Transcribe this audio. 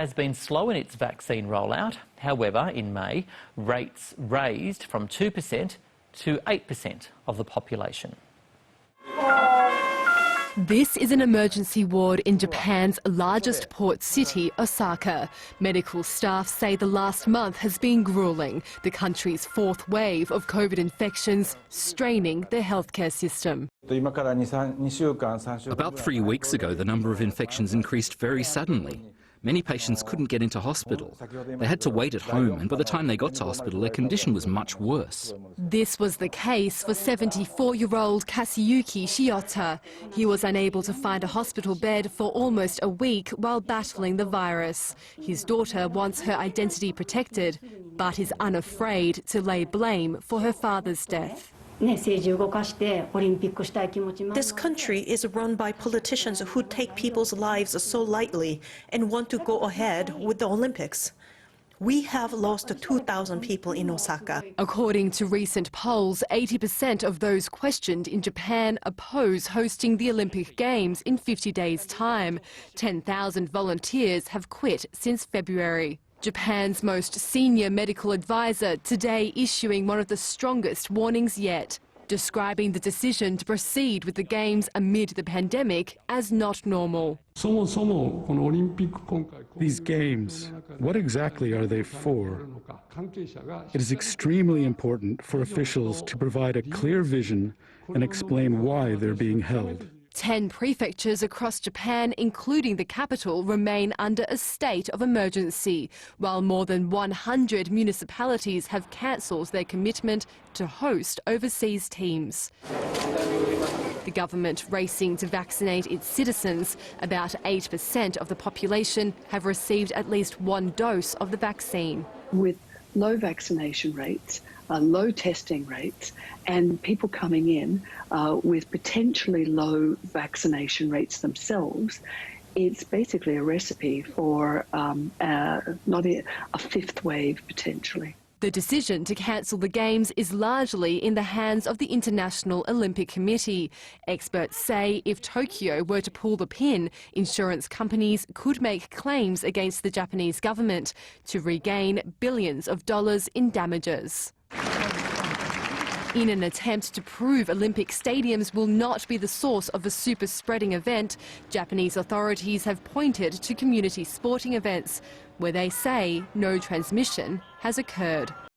Has been slow in its vaccine rollout. However, in May, rates raised from 2% to 8% of the population. This is an emergency ward in Japan's largest port city, Osaka. Medical staff say the last month has been gruelling, the country's fourth wave of COVID infections straining the healthcare system. About 3 weeks ago, the number of infections increased very suddenly. Many patients couldn't get into hospital. They had to wait at home, and by the time they got to hospital, their condition was much worse. This was the case for 74-year-old Kasuyuki Shiota. He was unable to find a hospital bed for almost a week while battling the virus. His daughter wants her identity protected, but is unafraid to lay blame for her father's death. This country is run by politicians who take people's lives so lightly and want to go ahead with the Olympics. We have lost 2,000 people in Osaka. According to recent polls, 80% of those questioned in Japan oppose hosting the Olympic Games in 50 days' time. 10,000 volunteers have quit since February. Japan's most senior medical advisor today issuing one of the strongest warnings yet, describing the decision to proceed with the Games amid the pandemic as not normal. These Games, what exactly are they for? It is extremely important for officials to provide a clear vision and explain why they're being held. 10 prefectures across Japan, including the capital, remain under a state of emergency, while more than 100 municipalities have cancelled their commitment to host overseas teams. The government racing to vaccinate its citizens. About 8% of the population have received at least one dose of the vaccine. With low vaccination rates, low testing rates, and people coming in with potentially low vaccination rates themselves, it's basically a recipe for not a fifth wave potentially. The decision to cancel the Games is largely in the hands of the International Olympic Committee. Experts say if Tokyo were to pull the pin, insurance companies could make claims against the Japanese government to regain billions of dollars in damages. In an attempt to prove Olympic stadiums will not be the source of a super-spreading event, Japanese authorities have pointed to community sporting events, where they say no transmission has occurred.